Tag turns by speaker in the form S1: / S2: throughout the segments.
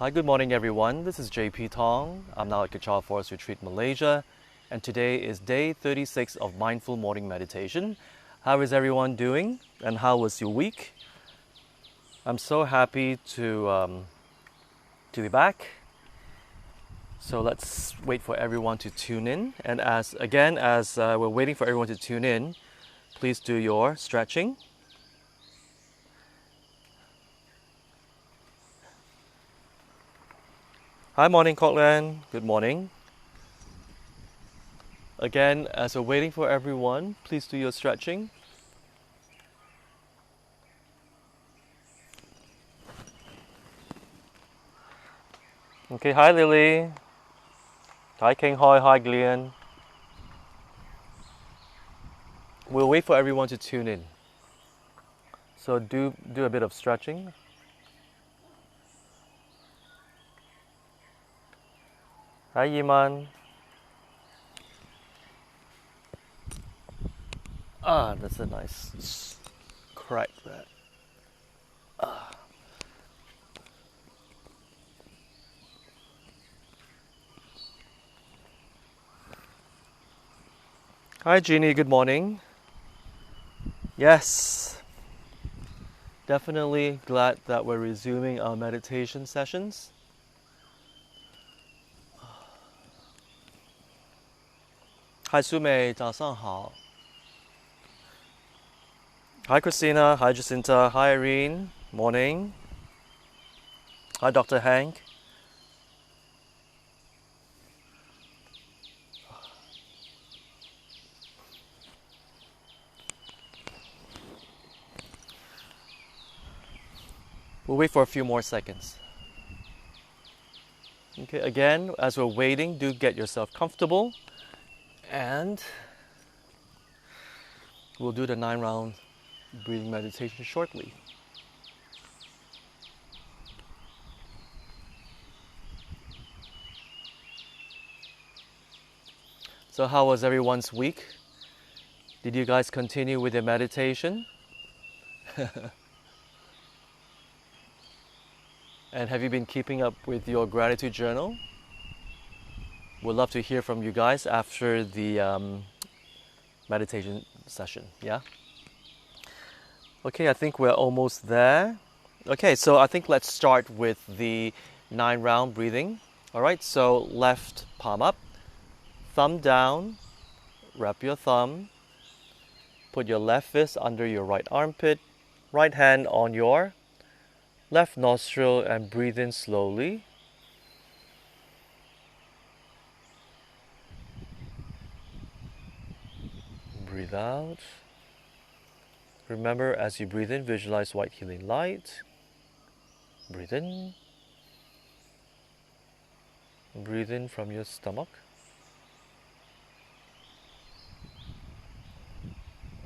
S1: Hi, good morning everyone. This is JP Thong. I'm now at Kechara Forest Retreat, Malaysia, and today is day 36 of Mindful Morning Meditation. How is everyone doing and how was your week? I'm so happy to be back. So let's wait for everyone to tune in. And as we're waiting for everyone to tune in, please do your stretching. Hi, morning, Cortland. Good morning. Again, as we're waiting for everyone, please do your stretching. Okay, hi, Lily. Hi, King Hoi. Hi, Glenn. We'll wait for everyone to tune in. So do a bit of stretching. Hi, Yiman. That's a nice crack that. Hi, Jeannie. Good morning. Yes, definitely glad that we're resuming our meditation sessions. Hi, Sumei. 早上好. Hi, Christina. Hi, Jacinta. Hi, Irene. Morning. Hi, Dr. Hank. We'll wait for a few more seconds. Okay, again, as we're waiting, do get yourself comfortable and we'll do the 9-round breathing meditation shortly. So, how was everyone's week? Did you guys continue with your meditation? And have you been keeping up with your gratitude journal? We'd love to hear from you guys after the meditation session. Yeah? Okay, I think we're almost there. Okay, so I think let's start with the 9-round breathing. All right, so left palm up, thumb down, wrap your thumb, put your left fist under your right armpit, right hand on your left nostril, and breathe in slowly. Breathe out. Remember, as you breathe in, visualize white healing light. Breathe in. Breathe in from your stomach.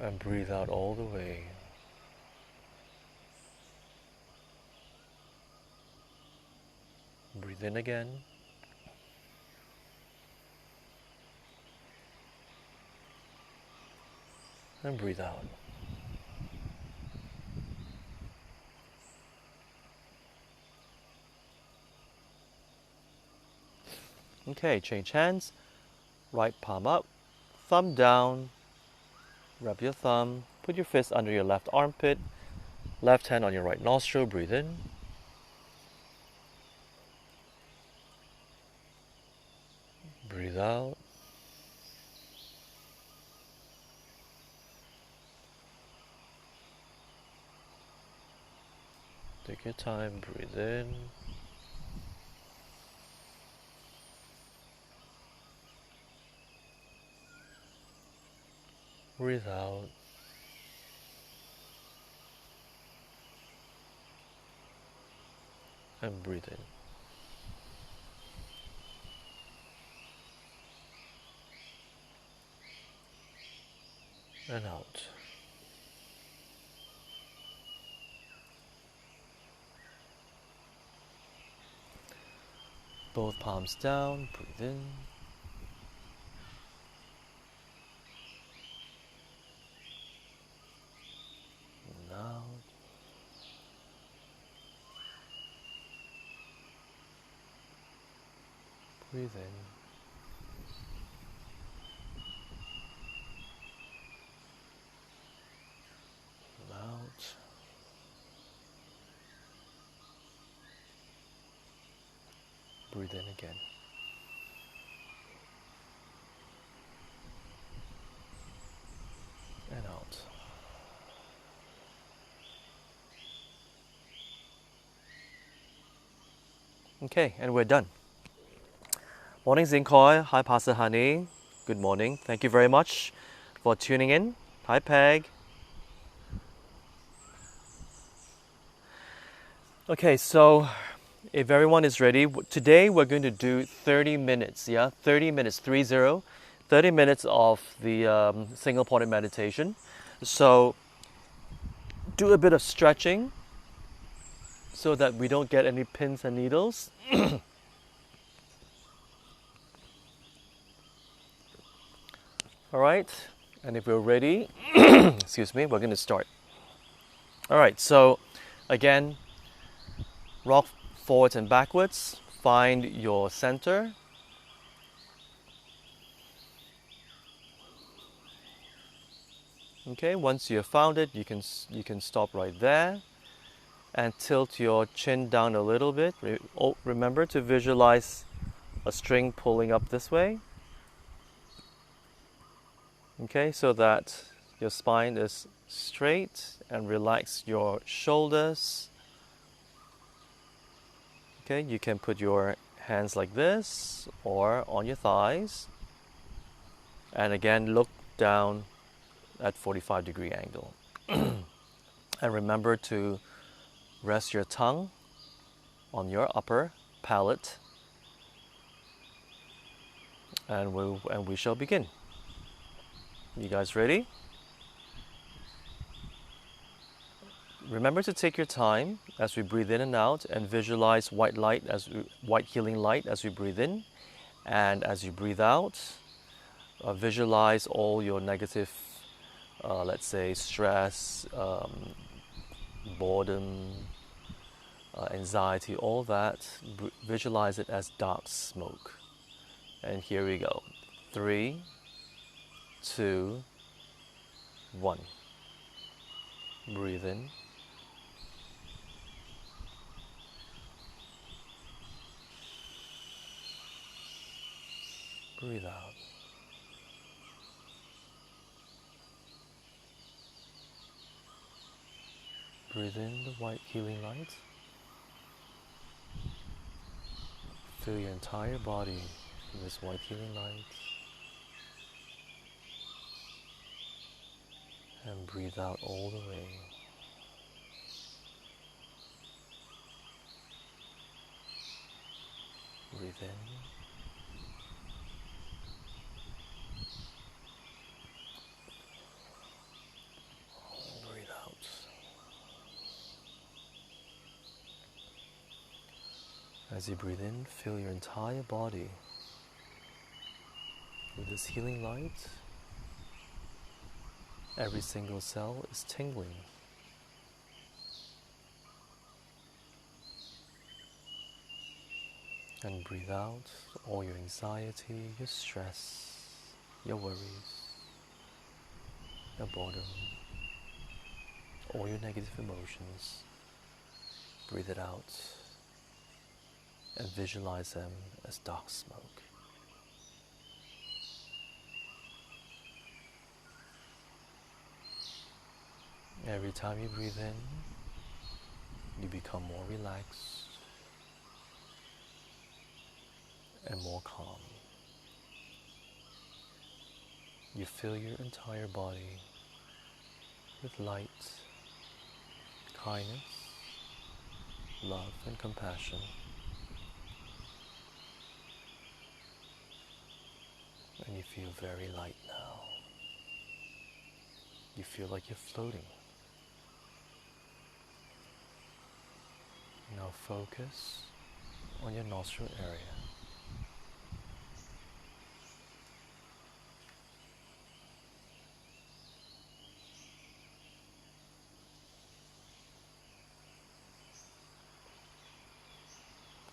S1: And breathe out all the way. Breathe in again. And breathe out. Okay, change hands. Right palm up, thumb down. Wrap your thumb. Put your fist under your left armpit. Left hand on your right nostril. Breathe in. Breathe out. Take your time. Breathe in. Breathe out. And breathe in. And out. Both palms down. Breathe in. And out. Breathe in. Out. Breathe in again. And out. Okay, and we're done. Morning, Zinkoi. Hi, Pastor Honey. Good morning. Thank you very much for tuning in. Hi, Peg. Okay, so if everyone is ready, today we're going to do 30 minutes, 30 minutes, 30 minutes of the single pointed meditation. So do a bit of stretching so that we don't get any pins and needles. All right, and if we're ready, excuse me, we're going to start. All right, so again, rock forwards and backwards, find your center. Okay, once you have found it, you can stop right there and tilt your chin down a little bit. Remember to visualize a string pulling up this way. Okay, so that your spine is straight, and relax your shoulders. Okay, you can put your hands like this or on your thighs. And again, look down at 45-degree angle. And remember to rest your tongue on your upper palate. And we shall begin. You guys ready? Remember to take your time as we breathe in and out, and visualize white healing light as we breathe in, and as you breathe out, visualize all your negative, let's say, stress, boredom, anxiety, all that. Visualize it as dark smoke. And here we go. 3, 2, 1. Breathe in. Breathe out. Breathe in the white healing light. Fill your entire body with this white healing light. And breathe out all the way. Breathe in. Breathe out. As you breathe in, fill your entire body with this healing light. Every single cell is tingling. And breathe out all your anxiety, your stress, your worries, your boredom, all your negative emotions. Breathe it out and visualize them as dark smoke. Every time you breathe in, you become more relaxed and more calm. You fill your entire body with light, kindness, love, and compassion. And you feel very light now. You feel like you're floating. Now focus on your nostril area.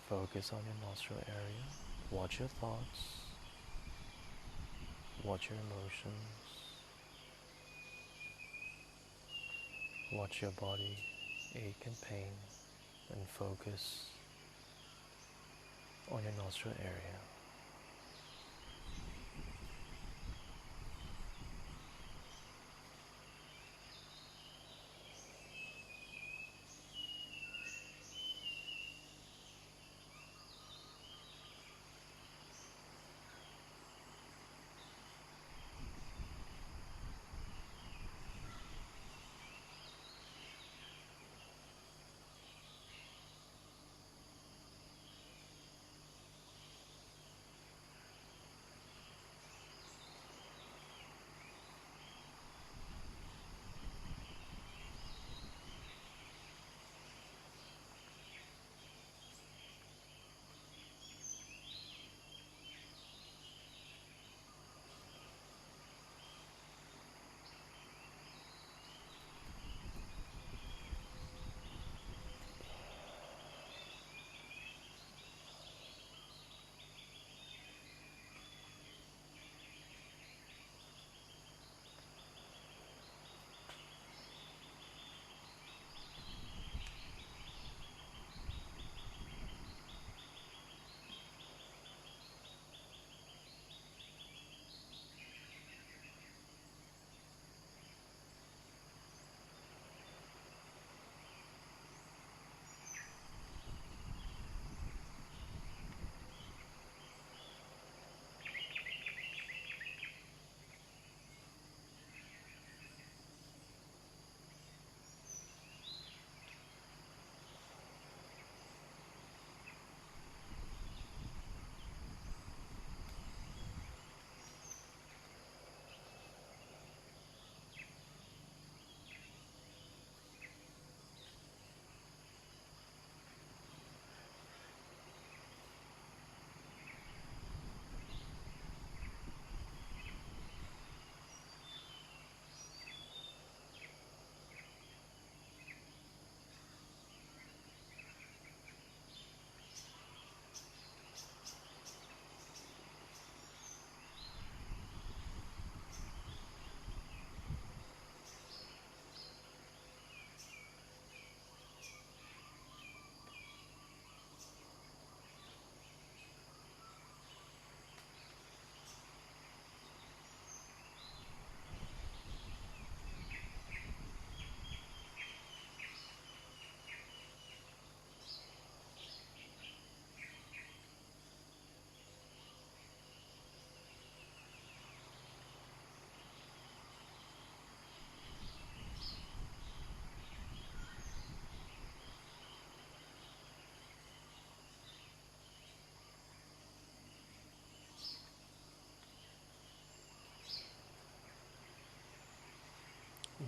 S1: Focus on your nostril area. Watch your thoughts. Watch your emotions. Watch your body ache and pain, and focus on your nostril area.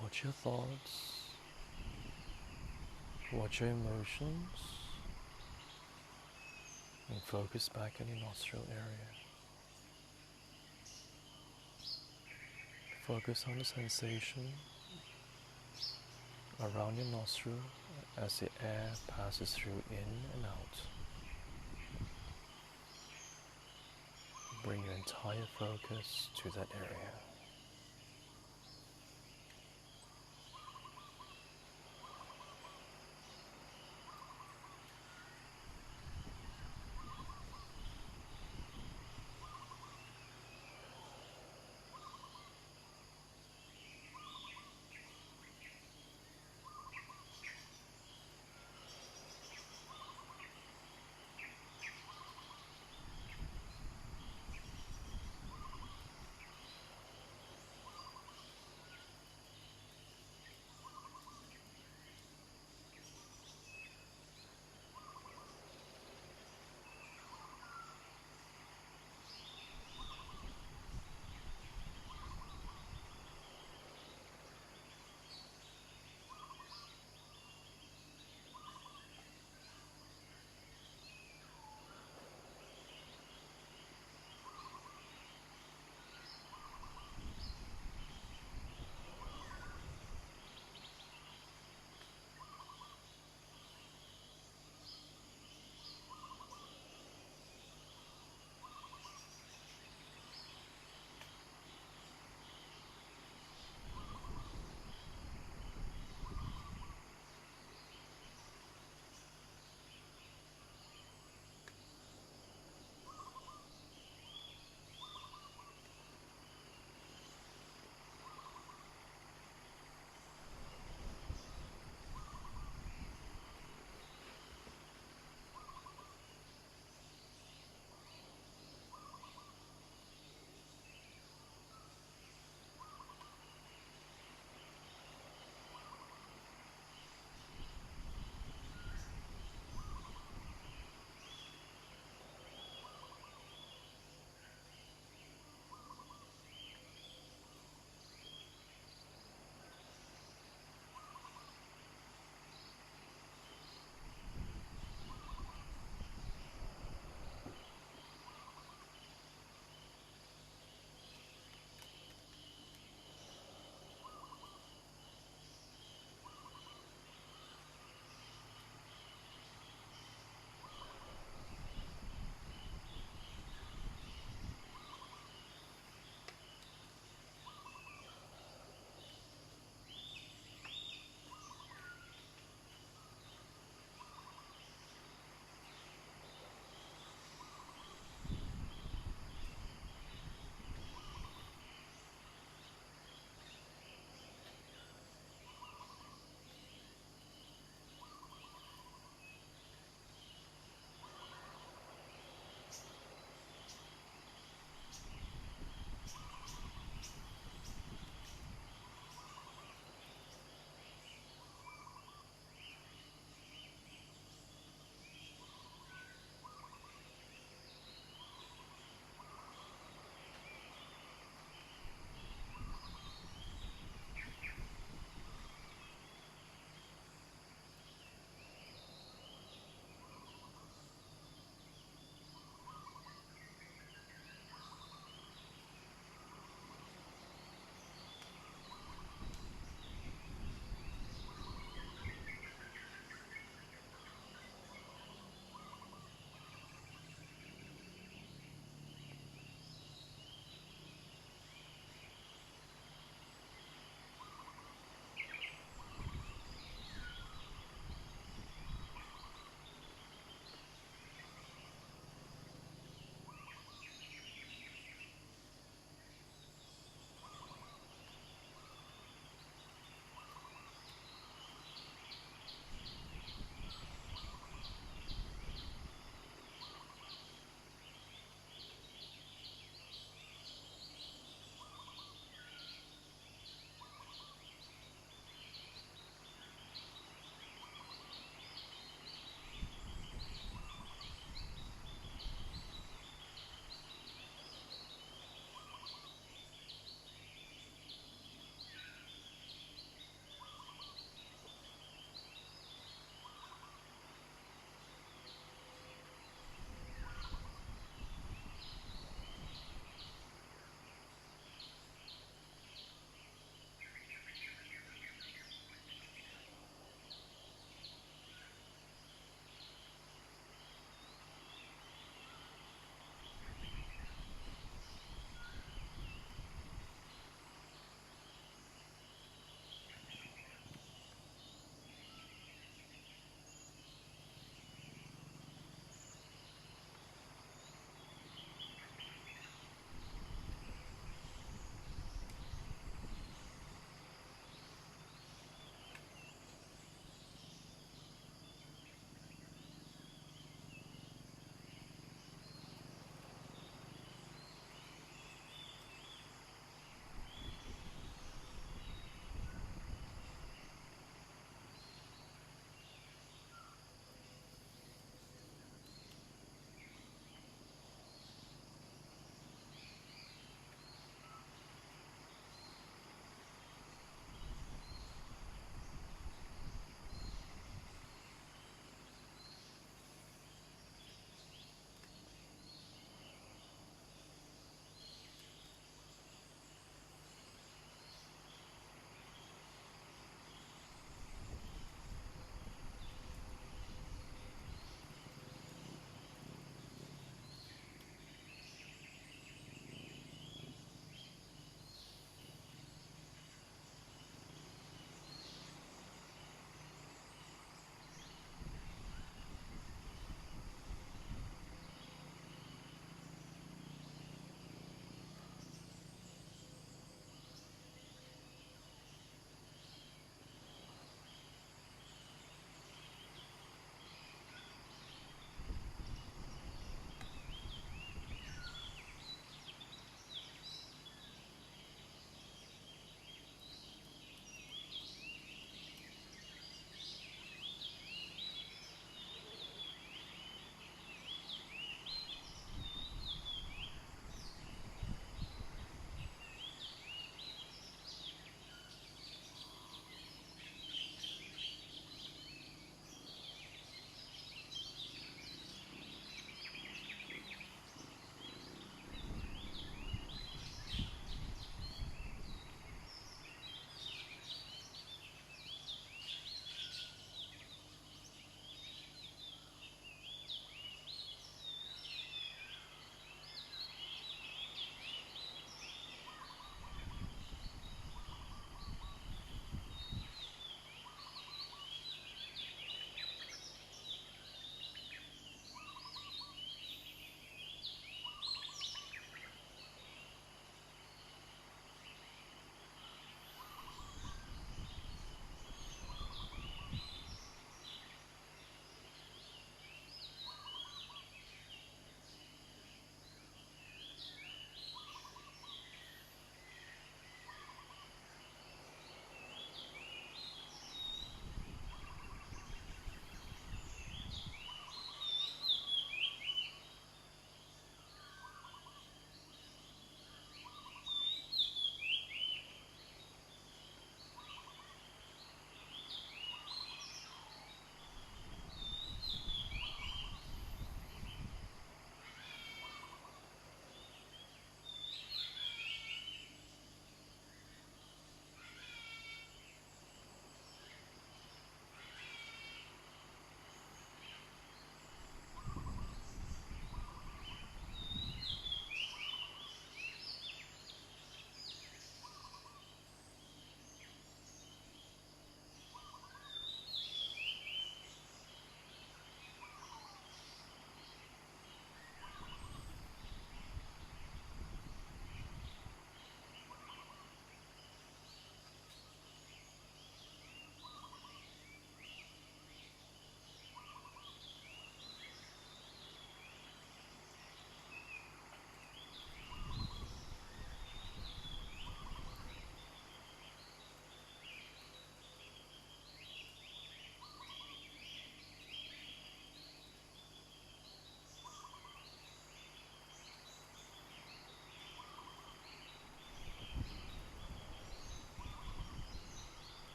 S1: Watch your thoughts. Watch your emotions. And focus back on your nostril area. Focus on the sensation around your nostril as the air passes through in and out. Bring your entire focus to that area.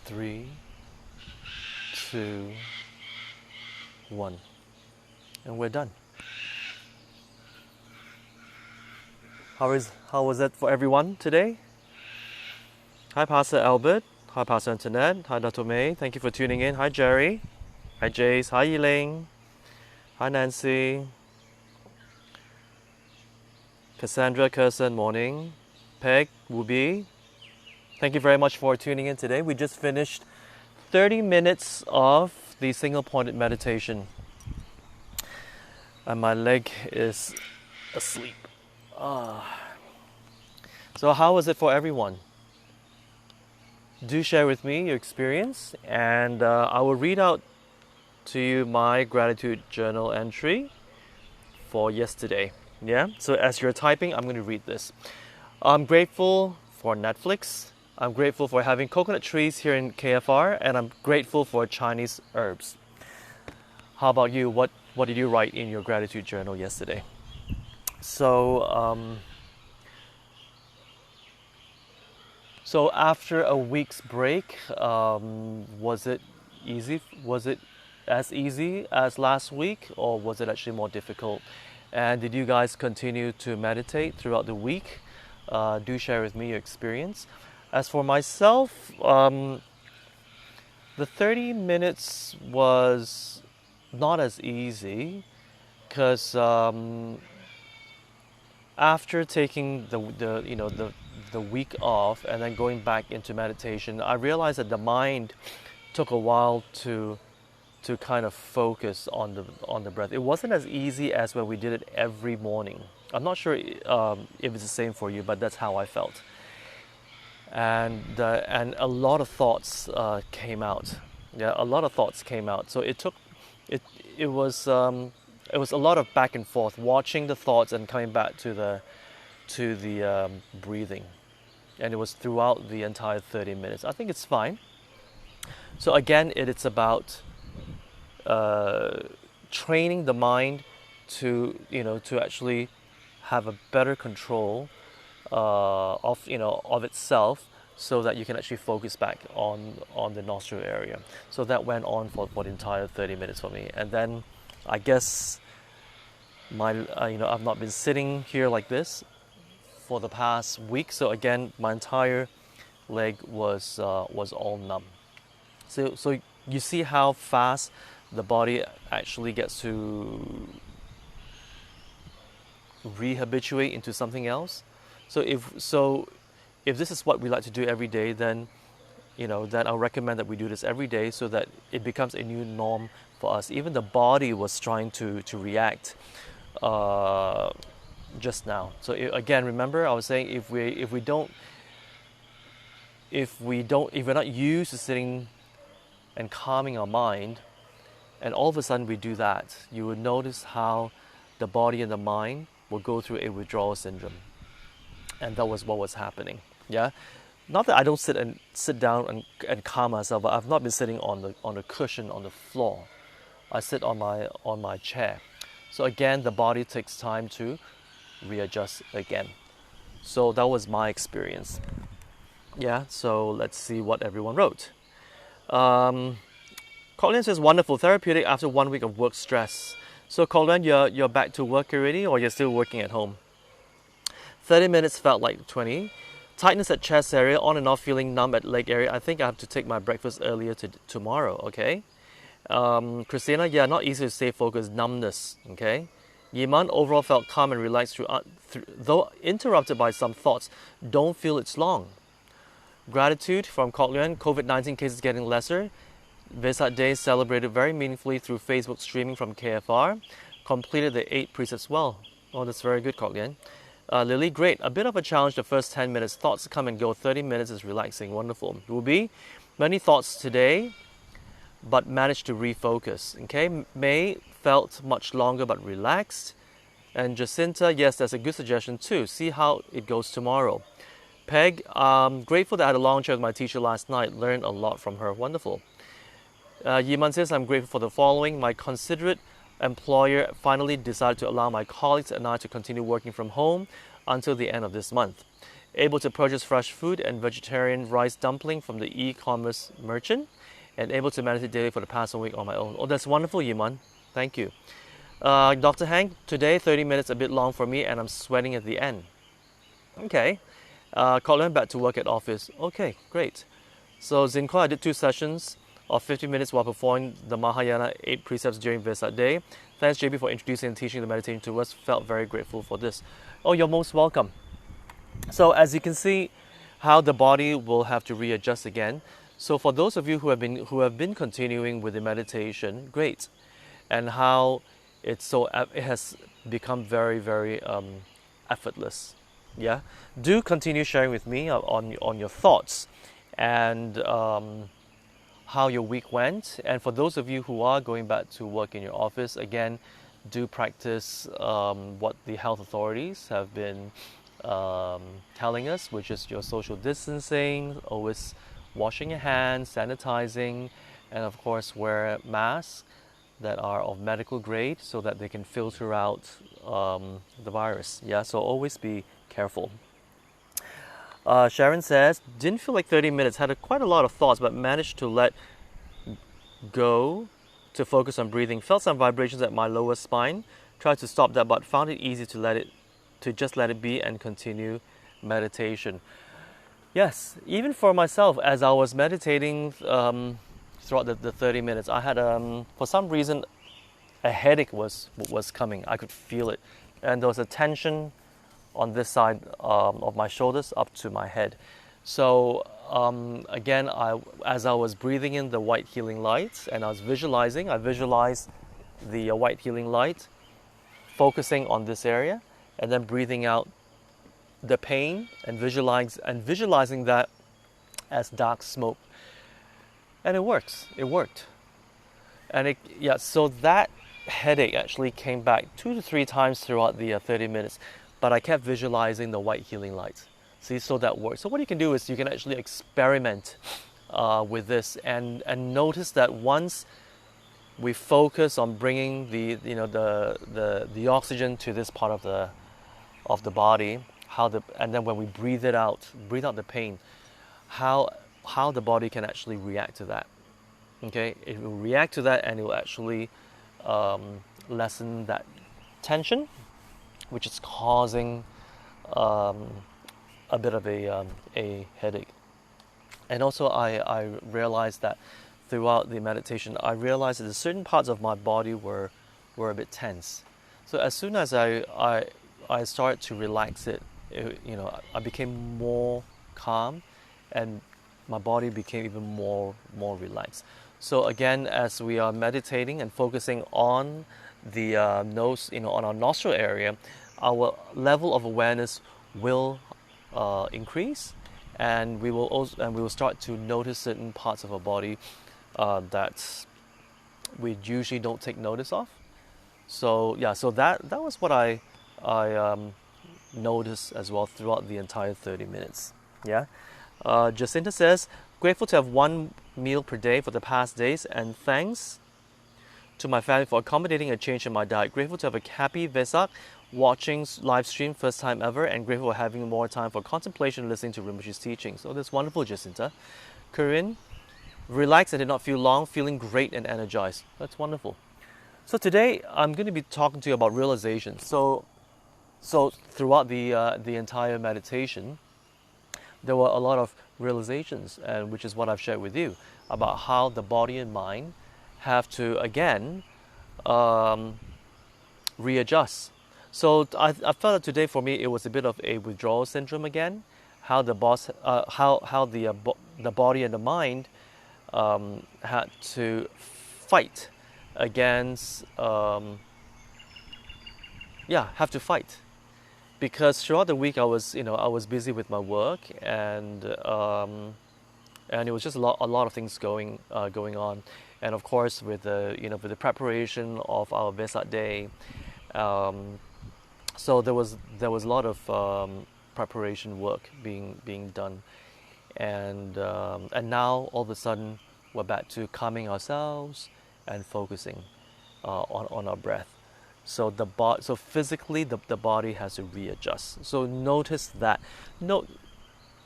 S1: 3, 2, 1. And we're done. How was it for everyone today? Hi, Pastor Albert. Hi, Pastor Antoinette. Hi, Dr. May. Thank you for tuning in. Hi, Jerry. Hi, Jace. Hi, Yiling. Hi, Nancy. Cassandra, Kirsten, morning. Peg, Wubi. Thank you very much for tuning in today. We just finished 30 minutes of the single-pointed meditation. And my leg is asleep. So how was it for everyone? Do share with me your experience, and I will read out to you my gratitude journal entry for yesterday. Yeah, so as you're typing, I'm going to read this. I'm grateful for Netflix. I'm grateful for having coconut trees here in KFR, and I'm grateful for Chinese herbs. How about you? What did you write in your gratitude journal yesterday? So after a week's break, was it easy? Was it as easy as last week, or was it actually more difficult? And did you guys continue to meditate throughout the week? Do share with me your experience. As for myself, the 30 minutes was not as easy because after taking the week off and then going back into meditation, I realized that the mind took a while to kind of focus on the breath. It wasn't as easy as when we did it every morning. I'm not sure if it's the same for you, but that's how I felt. And a lot of thoughts came out. Yeah, a lot of thoughts came out. So it was a lot of back and forth, watching the thoughts and coming back to the breathing. And it was throughout the entire 30 minutes. I think it's fine. So again, it's about training the mind to actually have a better control of itself, so that you can actually focus back on the nostril area. So that went on for the entire 30 minutes for me. And then I guess I've not been sitting here like this for the past week. So again, my entire leg was all numb. So you see how fast the body actually gets to rehabituate into something else. So if this is what we like to do every day, then I'll recommend that we do this every day, so that it becomes a new norm for us. Even the body was trying to react just now. So again, remember I was saying, if we're not used to sitting and calming our mind, and all of a sudden we do that, you would notice how the body and the mind will go through a withdrawal syndrome. And that was what was happening. Yeah, not that I don't sit down and calm myself, but I've not been sitting on the cushion on the floor. I sit on my chair. So again, the body takes time to readjust again. So that was my experience. Yeah. So let's see what everyone wrote. Colin says, wonderful, therapeutic after 1 week of work stress. So Colin, you're back to work already, or you're still working at home? 30 minutes felt like 20. Tightness at chest area, on and off feeling numb at leg area. I think I have to take my breakfast earlier tomorrow, okay? Christina, yeah, not easy to stay focused, numbness, okay? Yiman, overall felt calm and relaxed though interrupted by some thoughts. Don't feel it's long. Gratitude from Kok-Leun, COVID-19 cases getting lesser. Vesak Day celebrated very meaningfully through Facebook streaming from KFR. Completed the 8 precepts well. Oh, that's very good, Kok-Leun. Lily, great. A bit of a challenge the first 10 minutes. Thoughts come and go. 30 minutes is relaxing. Wonderful. Ruby, many thoughts today, but managed to refocus. Okay. May felt much longer but relaxed. And Jacinta, yes, that's a good suggestion too. See how it goes tomorrow. Peg, grateful that I had a long chat with my teacher last night. Learned a lot from her. Wonderful. Yiman says, I'm grateful for the following. My considerate employer finally decided to allow my colleagues and I to continue working from home until the end of this month. able to purchase fresh food and vegetarian rice dumpling from the e-commerce merchant, and able to meditate daily for the past 1 week on my own. Oh, that's wonderful, Yiman. Thank you. Dr. Hank, today 30 minutes a bit long for me and I'm sweating at the end. Okay. Colin, back to work at office. Okay, great. So Zinko, I did 2 sessions of 50 minutes while performing the Mahayana 8 precepts during Vesak Day. Thanks, JB, for introducing and teaching the meditation to us. Felt very grateful for this. Oh, you're most welcome. So as you can see, how the body will have to readjust again. So for those of you who have been continuing with the meditation, great, and how it has become very, very effortless. Yeah, do continue sharing with me on your thoughts and how your week went. And for those of you who are going back to work in your office, again, do practice what the health authorities have been telling us, which is your social distancing, always washing your hands, sanitizing, and of course wear masks that are of medical grade so that they can filter out the virus. Yeah, so always be careful. Sharon says, didn't feel like 30 minutes, had quite a lot of thoughts, but managed to let go to focus on breathing. Felt some vibrations at my lower spine, tried to stop that, but found it easy to just let it be and continue meditation. Yes, even for myself, as I was meditating throughout the 30 minutes, I had, for some reason, a headache was coming. I could feel it. And there was a tension on this side of my shoulders up to my head. So again, as I was breathing in the white healing light and I visualized the white healing light, focusing on this area, and then breathing out the pain and visualizing that as dark smoke. And it works. It worked. And so that headache actually came back 2 to 3 times throughout the 30 minutes, but I kept visualizing the white healing light. See, so that works. So what you can do is you can actually experiment with this and notice that once we focus on bringing the oxygen to this part of the body, and then when we breathe out the pain, how the body can actually react to that. Okay, it will react to that and it will actually lessen that tension, which is causing a bit of a headache. And also I realized that throughout the meditation, I realized that certain parts of my body were a bit tense. So as soon as I started to relax it, I became more calm, and my body became even more relaxed. So again, as we are meditating and focusing on the nose, on our nostril area, our level of awareness will increase, and we will start to notice certain parts of our body that we usually don't take notice of. So yeah, so that was what I noticed as well throughout the entire 30 minutes. Yeah. Jacinta says, grateful to have 1 meal per day for the past days, and thanks to my family for accommodating a change in my diet. Grateful to have a happy Vesak, watching live stream first time ever, and grateful for having more time for contemplation, listening to Rinpoche's teachings. So that's wonderful, Jacinta. Corinne, relaxed and did not feel long, feeling great and energized. That's wonderful. So today I'm going to be talking to you about realizations. So throughout the entire meditation, there were a lot of realizations, and which is what I've shared with you about how the body and mind have to again readjust. So I felt that today for me it was a bit of a withdrawal syndrome again. How the body and the mind had to fight against have to fight. Because throughout the week I was busy with my work, and it was just a lot of things going on, and of course with the preparation of our Vesak Day, so there was a lot of preparation work being done, and now all of a sudden we're back to calming ourselves and focusing on our breath. So so physically the body has to readjust. So notice that. No,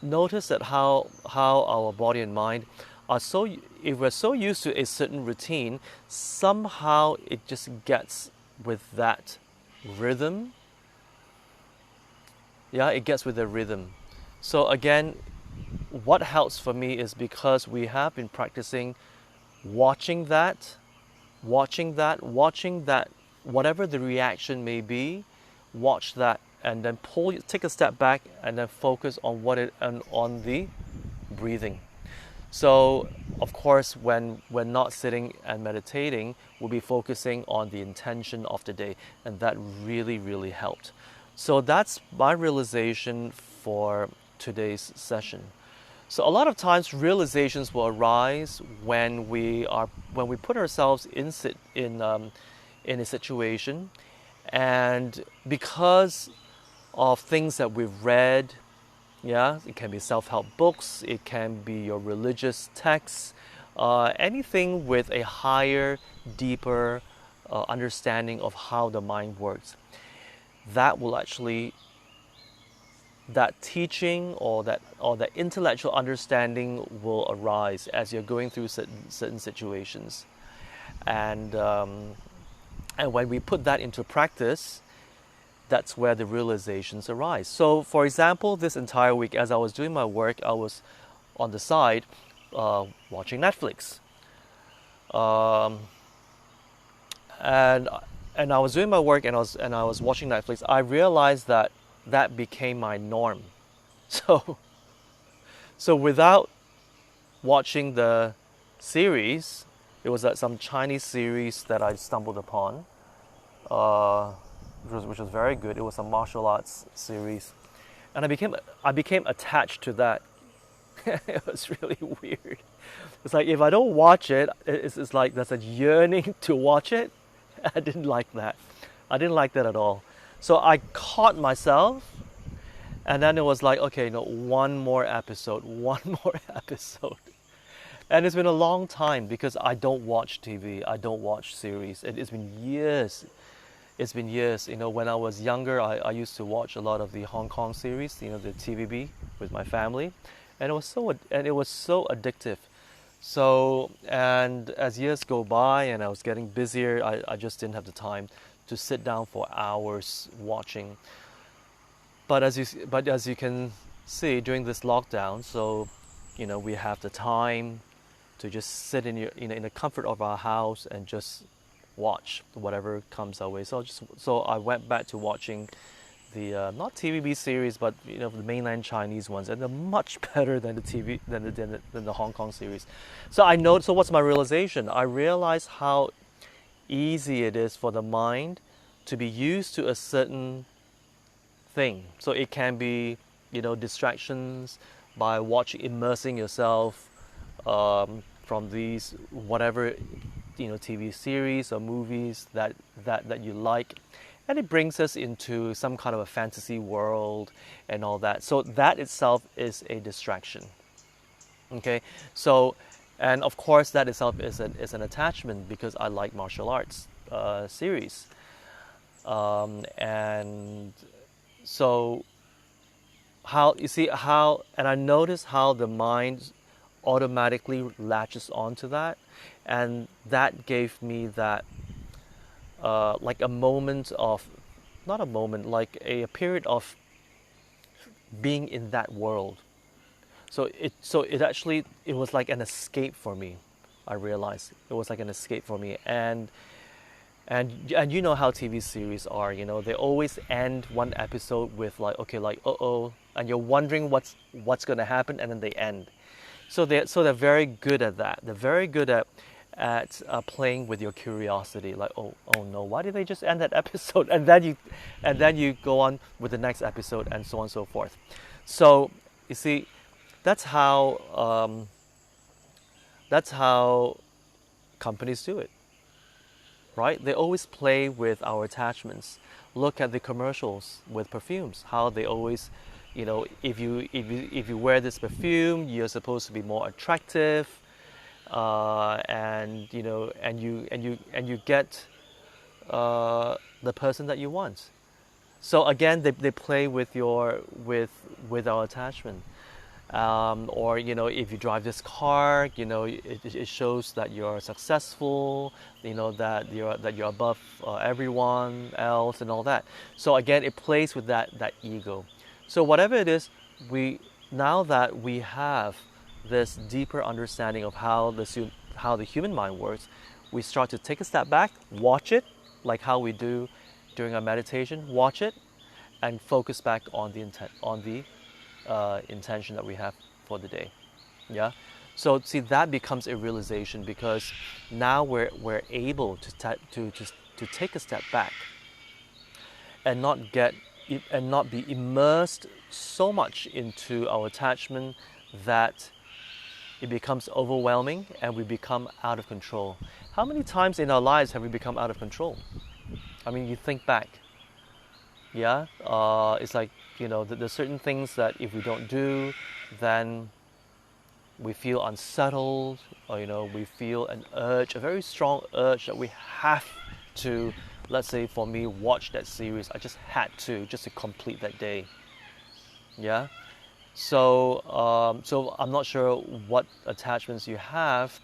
S1: notice that how our body and mind are so, if we're so used to a certain routine, somehow it just gets with that rhythm. Yeah, it gets with the rhythm. So again, what helps for me is because we have been practicing watching that, watching that, whatever the reaction may be, watch that, and then take a step back, and then focus on on the breathing. So, of course, when we're not sitting and meditating, we'll be focusing on the intention of the day, and that really, really helped. So that's my realization for today's session. So a lot of times realizations will arise when we put ourselves in a situation, and because of things that we've read, yeah, it can be self-help books, it can be your religious texts, anything with a higher, deeper understanding of how the mind works. That will actually, that teaching or that intellectual understanding will arise as you're going through certain situations, and when we put that into practice, that's where the realizations arise. So, for example, this entire week, as I was doing my work, I was on the side watching Netflix, um, and I was doing my work, and I was watching Netflix. I realized that that became my norm. So, so without watching the series, it was some Chinese series that I stumbled upon, uh, which was very good. It was a martial arts series, and I became attached to that. It was really weird. It's like if I don't watch it, it's like there's a yearning to watch it. I didn't like that. I didn't like that at all. So I caught myself, and then it was like, okay, no, one more episode, one more episode. And it's been a long time because I don't watch TV, I don't watch series. It's been years. It's been years. You know, when I was younger, I used to watch a lot of the Hong Kong series, you know, the TVB with my family, and it was so addictive. So, and as years go by and I was getting busier, I just didn't have the time to sit down for hours watching. But as you can see during this lockdown, so you know we have the time to just sit in the comfort of our house and just watch whatever comes our way. So I went back to watching the not TVB series, but you know the mainland Chinese ones, and they're much better than the TV than the Hong Kong series. So I know. So what's my realization? I realized how easy it is for the mind to be used to a certain thing. So it can be, you know, distractions by immersing yourself from these whatever, you know, TV series or movies that you like, and it brings us into some kind of a fantasy world and all that. So that itself is a distraction. Okay, so and of course that itself is an attachment because I like martial arts series, and so how you see how, and I notice how the mind automatically latches onto that, and that gave me that like a moment of, not a moment, like a period of being in that world. So it actually, it was like an escape for me. I realized it was like an escape for me, and you know how TV series are, you know, they always end one episode with like, okay, like uh-oh, and you're wondering what's going to happen, and then they end. So they're very good at that. They're very good at playing with your curiosity. Like, oh no, why did they just end that episode? And then you go on with the next episode, and so on and so forth. So you see, that's how companies do it, right? They always play with our attachments. Look at the commercials with perfumes. How they always, you know, if you wear this perfume, you're supposed to be more attractive, and you know, and you get the person that you want. So again, they play with with our attachment. Or if you drive this car, it shows that you're successful, that you're above everyone else and all that. So again, it plays with that ego. So whatever it is, now that we have this deeper understanding of how the human mind works, we start to take a step back, watch it, like how we do during our meditation, watch it, and focus back on the intention that we have for the day. Yeah. So see, that becomes a realization, because now we're able to take a step back and not be immersed so much into our attachment that it becomes overwhelming and we become out of control. How many times in our lives have we become out of control? I mean, you think back. Yeah, it's like, there's certain things that if we don't do, then we feel unsettled, or we feel an urge, a very strong urge that we have to, let's say for me, watch that series. I just had to, just to complete that day. Yeah. So I'm not sure what attachments you have,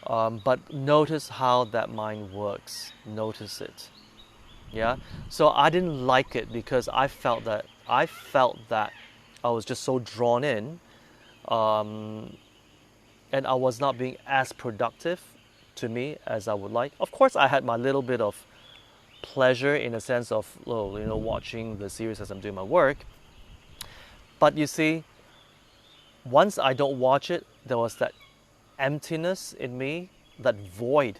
S1: but notice how that mind works. Notice it. Yeah. So I didn't like it because I felt that I was just so drawn in, and I was not being as productive to me as I would like. Of course, I had my little bit of pleasure in a sense of, watching the series as I'm doing my work. But you see, once I don't watch it, there was that emptiness in me, that void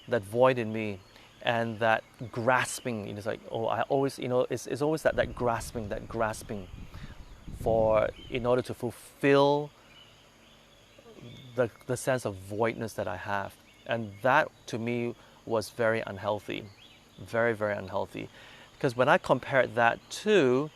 S1: in me, and that grasping. It's like, I always, it's always that grasping in order to fulfill the sense of voidness that I have. And that to me was very unhealthy, very, very unhealthy. Because when I compared that to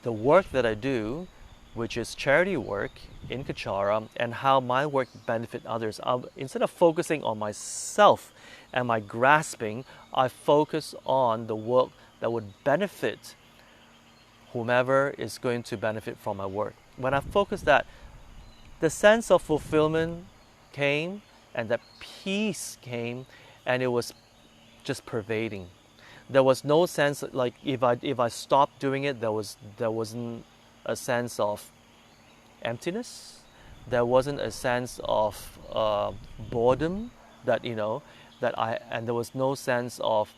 S1: the work that I do, which is charity work in Kechara, and how my work benefit others, instead of focusing on myself and my grasping, I focus on the work that would benefit whomever is going to benefit from my work. When I focused that, the sense of fulfillment came, and that peace came, and it was just pervading. There was no sense, like if I stopped doing it, there wasn't a sense of emptiness. There wasn't a sense of boredom and there was no sense of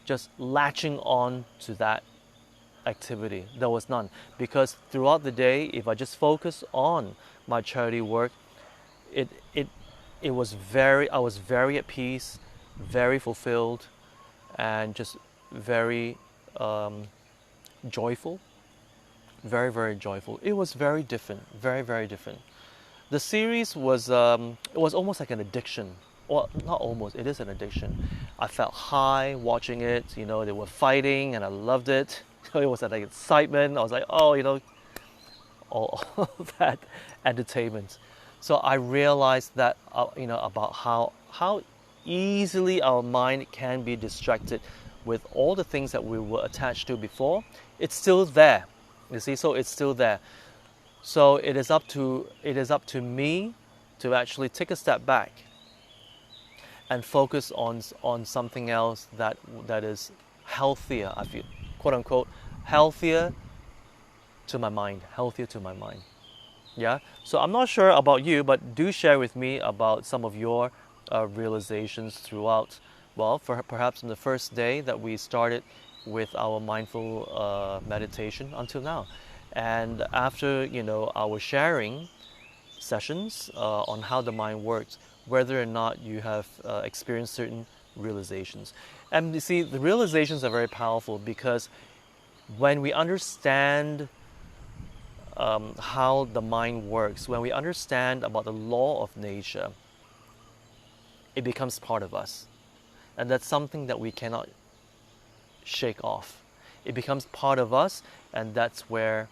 S1: just latching on to that activity. There was none, because throughout the day, if I just focus on my charity work, I was very at peace, very fulfilled, and just very joyful, very, very joyful. It was very different, very, very different. The series was it was almost like an addiction. Well, not almost, it is an addiction. I felt high watching it. They were fighting, and I loved it. It was like excitement. I was like, all that entertainment. So I realized that about how easily our mind can be distracted with all the things that we were attached to before. It's still there, you see. So it's still there. So it is up to me to actually take a step back and focus on something else that is healthier. I feel, quote unquote, healthier to my mind. Yeah. So I'm not sure about you, but do share with me about some of your realizations throughout, perhaps on the first day that we started with our mindful meditation until now. And after, our sharing sessions on how the mind works, whether or not you have experienced certain realizations. And you see, the realizations are very powerful, because when we understand how the mind works, when we understand about the law of nature, it becomes part of us. And that's something that we cannot shake off. It becomes part of us, and that's where,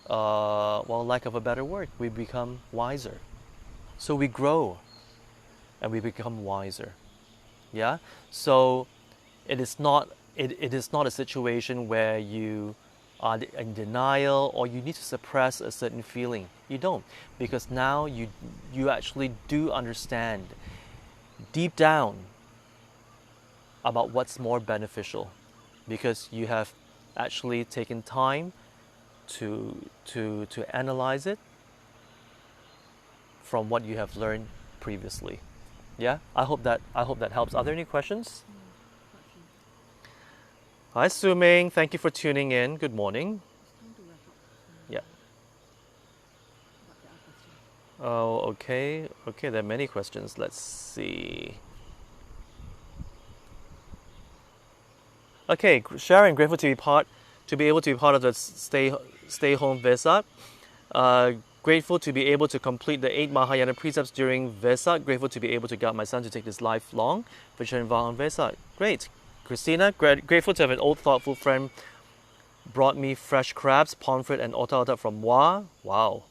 S1: lack of a better word, we become wiser. So we grow and we become wiser. Yeah? So it is not it is not a situation where you are in denial or you need to suppress a certain feeling. You don't, because now you actually do understand deep down about what's more beneficial, because you have actually taken time to analyze it from what you have learned previously. Yeah, I hope that helps. Are there any questions? Hi, Su Ming. Thank you for tuning in. Good morning. Yeah. Oh, okay. Okay, there are many questions. Let's see. Okay, Sharon, grateful to be able to be part of the stay home Vesak. Grateful to be able to complete the 8 Mahayana precepts during Vesak. Grateful to be able to guide my son to take this lifelong Vichar vow on Vesak. Great. Christina, grateful to have an old thoughtful friend brought me fresh crabs, pomfret, and otak from Wa. Wow.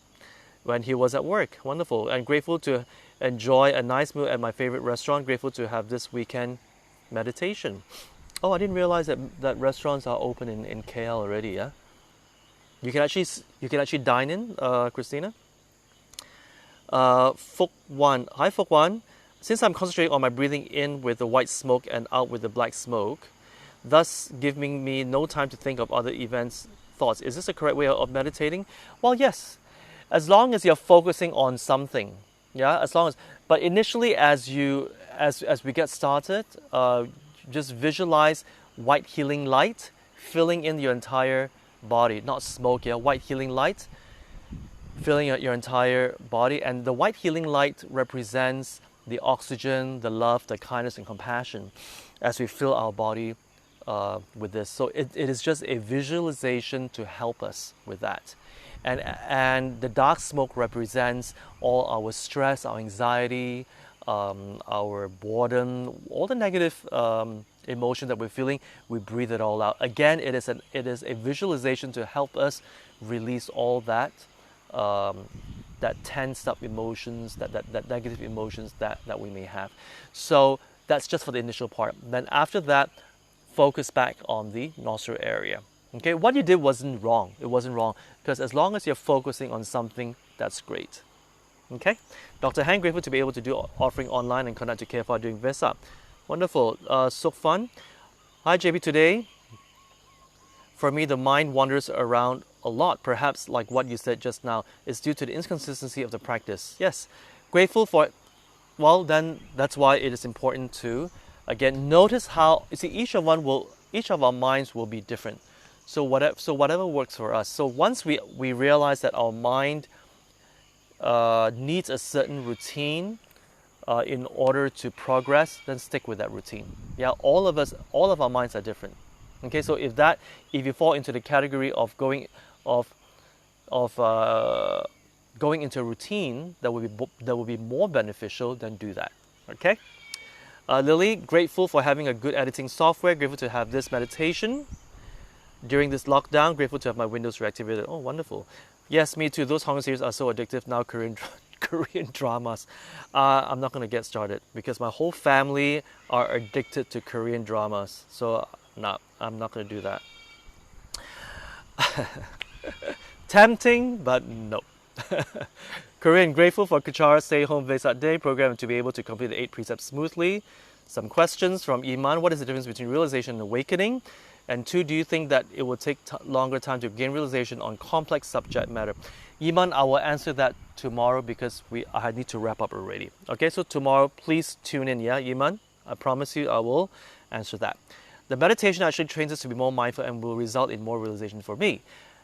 S1: When he was at work. Wonderful. And grateful to enjoy a nice meal at my favorite restaurant. Grateful to have this weekend meditation. Oh, I didn't realize that restaurants are open in KL already, yeah? You can actually dine in, Christina. Fuk Wan. Hi, Fuk Wan. Since I'm concentrating on my breathing in with the white smoke and out with the black smoke, thus giving me no time to think of other events, thoughts, is this a correct way of meditating? Well, yes, as long as you're focusing on something, yeah. But initially, as we get started, just visualize white healing light filling in your entire body, not smoke, yeah. White healing light filling your entire body, and the white healing light represents the oxygen, the love, the kindness, and compassion as we fill our body with this. So it is just a visualization to help us with that. And the dark smoke represents all our stress, our anxiety, our boredom, all the negative emotion that we're feeling. We breathe it all out. Again, it is a visualization to help us release all that tensed up emotions, that negative emotions that we may have. So that's just for the initial part. Then after that, focus back on the nostril area. Okay, what you did wasn't wrong. It wasn't wrong, because as long as you're focusing on something, that's great. Okay, Dr. Han, grateful to be able to do offering online and connect to KFR during Vesak. Wonderful. So fun. Hi, JB. Today, for me, the mind wanders around a lot, perhaps like what you said just now. It's due to the inconsistency of the practice. Yes, grateful for it. Well, then that's why it is important to, again, notice how, you see, each of our minds will be different. So whatever works for us. So once we realize that our mind needs a certain routine in order to progress, then stick with that routine. Yeah, all of our minds are different. Okay, so if you fall into the category of going into a routine that will be more beneficial, then do that. Okay, Lily, grateful for having a good editing software. Grateful to have this meditation during this lockdown. Grateful to have my Windows reactivated. Oh, wonderful. Yes, me too. Those Hong series are so addictive now. Korean dramas. I'm not going to get started because my whole family are addicted to Korean dramas. So no, I'm not going to do that. Tempting, but no. Korean, grateful for Kechara Stay Home Vesak Day program to be able to complete the 8 precepts smoothly. Some questions from Iman. What is the difference between realization and awakening? And 2, do you think that it will take longer time to gain realization on complex subject matter? Iman, I will answer that tomorrow because I need to wrap up already. Okay, so tomorrow, please tune in, yeah, Iman? I promise you I will answer that. The meditation actually trains us to be more mindful and will result in more realization for me.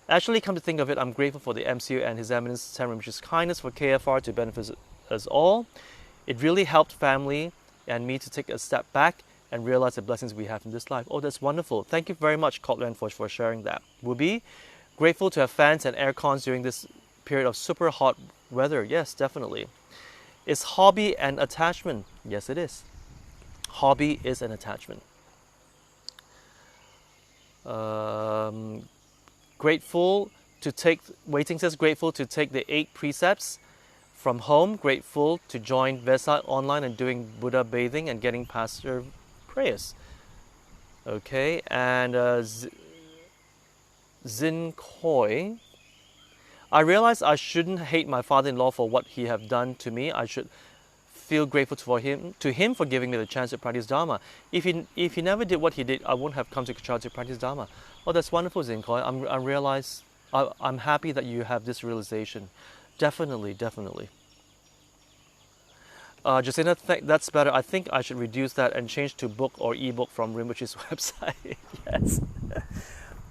S1: Actually, come to think of it, I'm grateful for the MCU and His Eminence Sam Rinpoche's kindness for KFR to benefit us all. It really helped family and me to take a step back and realize the blessings we have in this life. Oh, that's wonderful. Thank you very much, Cotland, for sharing that. Wubi, grateful to have fans and air cons during this period of super hot weather. Yes, definitely. Is hobby an attachment? Yes, it is. Hobby is an attachment. Grateful to take, Waiting says, grateful to take the 8 precepts from home. Grateful to join Vesak online and doing Buddha bathing and getting pastor prayers. Okay, and Zin Koi. I realize I shouldn't hate my father-in-law for what he have done to me. I should feel grateful to him for giving me the chance to practice Dharma. If he never did what he did, I wouldn't have come to Kechara to practice Dharma. Oh, that's wonderful, Zinkoi. I'm happy that you have this realization. Definitely, definitely. Jacinta, that's better. I think I should reduce that and change to book or ebook from Rinpoche's website. Yes.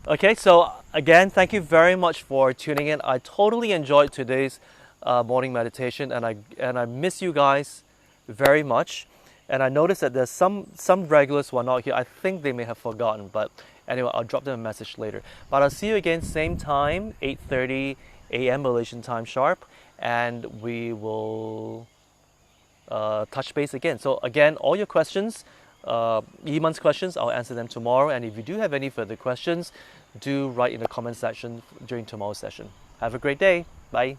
S1: Okay, so again, thank you very much for tuning in. I totally enjoyed today's morning meditation, and I miss you guys very much. And I noticed that there's some regulars who are not here. I think they may have forgotten, but anyway, I'll drop them a message later. But I'll see you again, same time, 8:30 a.m. Malaysian time sharp, and we will touch base again. So again, all your questions, Yiman's questions, I'll answer them tomorrow. And if you do have any further questions, do write in the comment section during tomorrow's session. Have a great day. Bye.